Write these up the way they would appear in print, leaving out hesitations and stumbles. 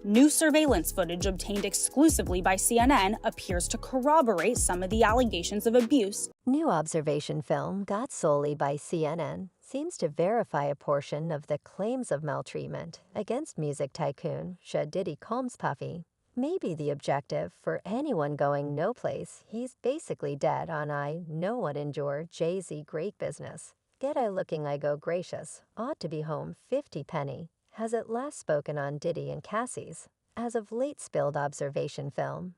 New surveillance footage obtained exclusively by CNN appears to corroborate some of the allegations of abuse. New observation film got solely by CNN seems to verify a portion of the claims of maltreatment against music tycoon Diddy Combs Puffy. Maybe the objective for anyone going no place, he's basically dead on no one endure Jay-Z great business. Get I looking I go gracious, ought to be home 50 penny, has at last spoken on Diddy and Cassie's, as of late spilled observation film.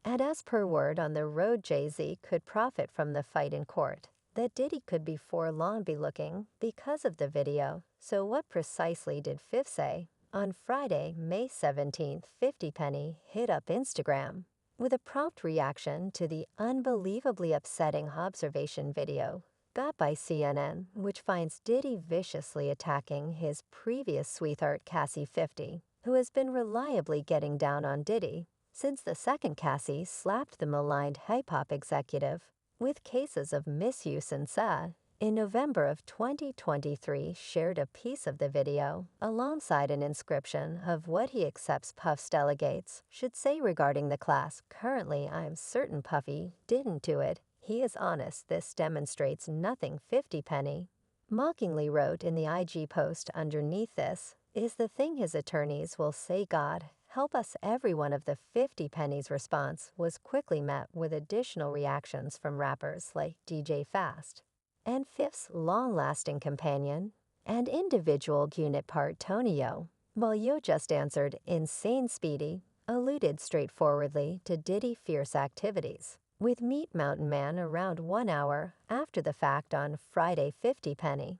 And as per word on the road Jay-Z could profit from the fight in court, that Diddy could before long be looking because of the video. So what precisely did Fifth say? On Friday, May 17th, 50 penny hit up Instagram with a prompt reaction to the unbelievably upsetting observation video got by CNN, which finds Diddy viciously attacking his previous sweetheart Cassie 50, who has been reliably getting down on Diddy since the second Cassie slapped the maligned hip-hop executive with cases of misuse and in November of 2023 shared a piece of the video alongside an inscription of what he accepts Puff's delegates should say regarding the class. Currently, I'm certain Puffy didn't do it. He is honest. This demonstrates nothing 50 penny. Mockingly wrote in the IG post underneath this is the thing his attorneys will say God help us. Every one of the 50 pennies response was quickly met with additional reactions from rappers like DJ Fast and Fifth's long-lasting companion and individual unit part Tonyo, while Yo just answered insane speedy, alluded straightforwardly to Diddy fierce activities, with Meat Mountain Man around 1 hour after the fact on Friday 50 penny.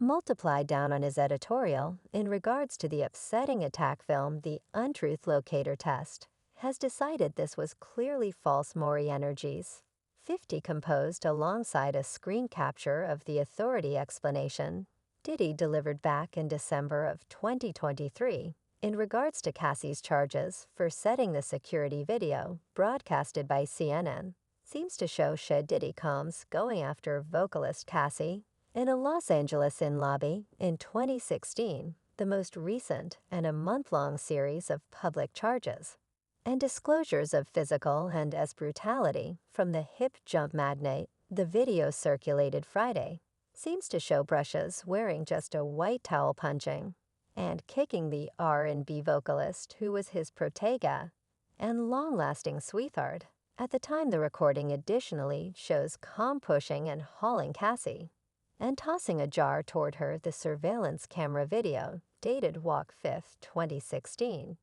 Multiplied down on his editorial in regards to the upsetting attack film The Untruth Locator Test, has decided this was clearly false Maury energies. 50 composed alongside a screen capture of the authority explanation Diddy delivered back in December of 2023 in regards to Cassie's charges for setting the security video broadcasted by CNN seems to show Diddy Combs going after vocalist Cassie in a Los Angeles Inn lobby in 2016, the most recent and a month-long series of public charges and disclosures of physical and brutality from the hip jump magnate. The video circulated Friday seems to show Brushes wearing just a white towel punching and kicking the R&B vocalist who was his protega and long-lasting sweetheart. At the time the recording additionally shows Comb pushing and hauling Cassie and tossing a jar toward her. The surveillance camera video, dated Walk 5th, 2016,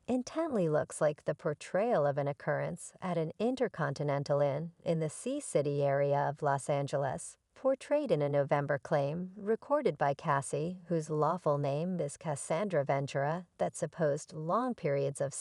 intently looks like the portrayal of an occurrence at an Intercontinental Inn in the Sea City area of Los Angeles, portrayed in a November claim recorded by Cassie, whose lawful name is Cassandra Ventura, that supposed long periods of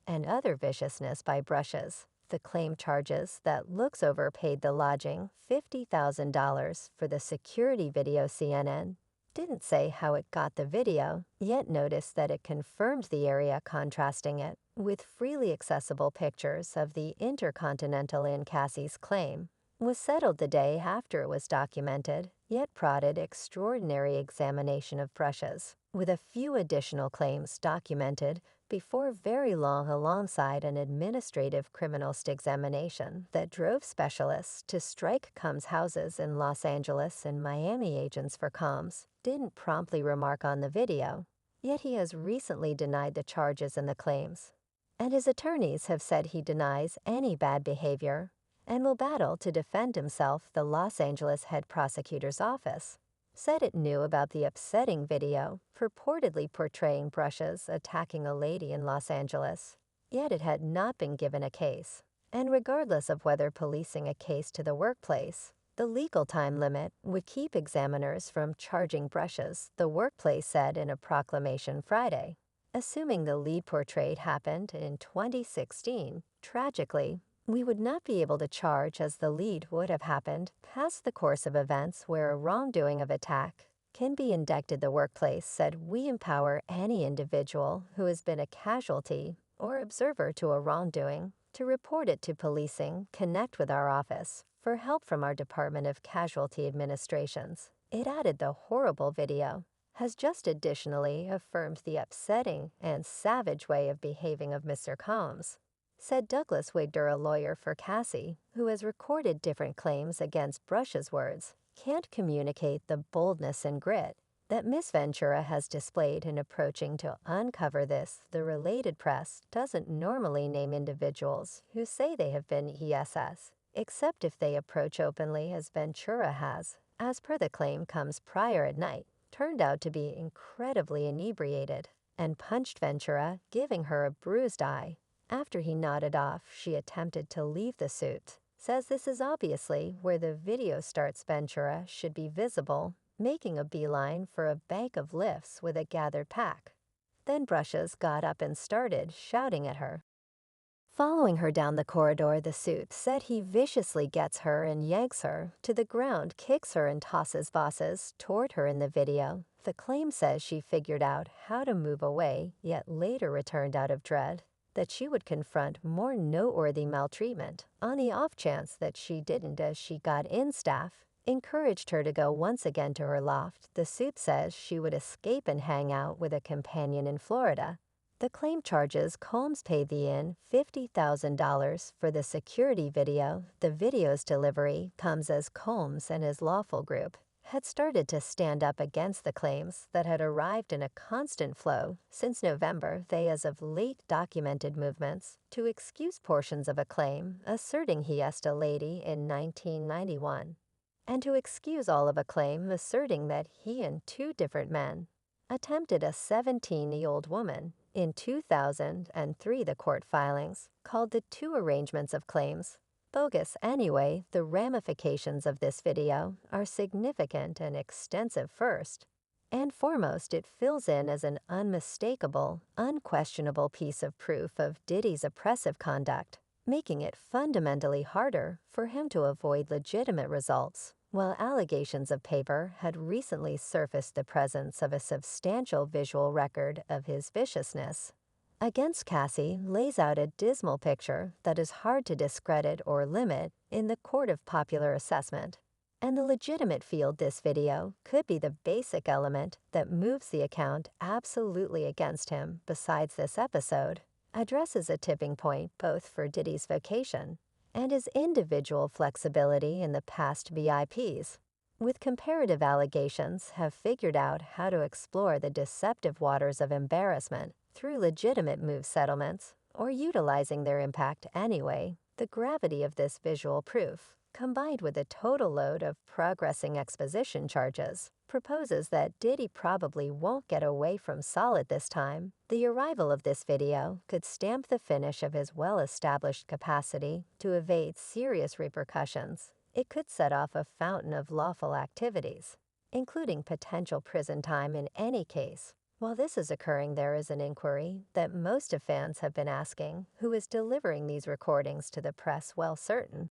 and other viciousness by Brushes. The claim charges that looks overpaid the lodging $50,000 for the security video. CNN didn't say how it got the video, yet noticed that it confirmed the area, contrasting it with freely accessible pictures of the Intercontinental Inn. Cassie's claim was settled the day after it was documented, yet prodded extraordinary examination of Brushes, with a few additional claims documented before very long alongside an administrative criminalist examination that drove specialists to strike Combs' houses in Los Angeles and Miami. Agents for Combs didn't promptly remark on the video, yet he has recently denied the charges and the claims, and his attorneys have said he denies any bad behavior and will battle to defend himself. The Los Angeles head prosecutor's office said it knew about the upsetting video purportedly portraying Brushes attacking a lady in Los Angeles, yet it had not been given a case. And regardless of whether policing a case to the workplace, the legal time limit would keep examiners from charging Brushes, the workplace said in a proclamation Friday. Assuming the lead portrayed happened in 2016, tragically, we would not be able to charge as the lead would have happened past the course of events where a wrongdoing of attack can be indicted. The workplace said we empower any individual who has been a casualty or observer to a wrongdoing to report it to policing, connect with our office for help from our Department of Casualty Administrations. It added the horrible video has just additionally affirmed the upsetting and savage way of behaving of Mr. Combs, said Douglas Wigder, a lawyer for Cassie, who has recorded different claims against Brush's words, can't communicate the boldness and grit that Miss Ventura has displayed in approaching to uncover this. The related press doesn't normally name individuals who say they have been ESS, except if they approach openly as Ventura has, as per the claim comes prior at night, turned out to be incredibly inebriated, and punched Ventura, giving her a bruised eye. After he nodded off, she attempted to leave the suit. Says this is obviously where the video starts. Ventura should be visible, making a beeline for a bank of lifts with a gathered pack. Then Brushes got up and started shouting at her. Following her down the corridor, the suit said he viciously gets her and yanks her to the ground, kicks her and tosses vases toward her in the video. The claim says she figured out how to move away, yet later returned out of dread that she would confront more noteworthy maltreatment on the off chance that she didn't, as she got in. Staff encouraged her to go once again to her loft. The suit says she would escape and hang out with a companion in Florida. The claim charges Combs paid the inn $50,000 for the security video. The video's delivery comes as Combs and his lawful group had started to stand up against the claims that had arrived in a constant flow since November. They as of late documented movements to excuse portions of a claim asserting he asked a lady in 1991, and to excuse all of a claim asserting that he and two different men attempted a 17-year-old woman in 2003. The court filings called the two arrangements of claims bogus. Anyway, the ramifications of this video are significant and extensive. First and foremost, it fills in as an unmistakable, unquestionable piece of proof of Diddy's oppressive conduct, making it fundamentally harder for him to avoid legitimate results. While allegations of paper had recently surfaced, the presence of a substantial visual record of his viciousness against Cassie lays out a dismal picture that is hard to discredit or limit in the court of popular assessment. And the legitimate field, this video could be the basic element that moves the account absolutely against him. Besides, this episode addresses a tipping point both for Diddy's vocation and his individual flexibility in the past. VIPs with comparative allegations have figured out how to explore the deceptive waters of embarrassment through legitimate move settlements or utilizing their impact anyway. The gravity of this visual proof, combined with a total load of progressing exposition charges, proposes that Diddy probably won't get away from solid this time. The arrival of this video could stamp the finish of his well-established capacity to evade serious repercussions. It could set off a fountain of lawful activities, including potential prison time in any case. While this is occurring, there is an inquiry that most of fans have been asking: who is delivering these recordings to the press? Well, certain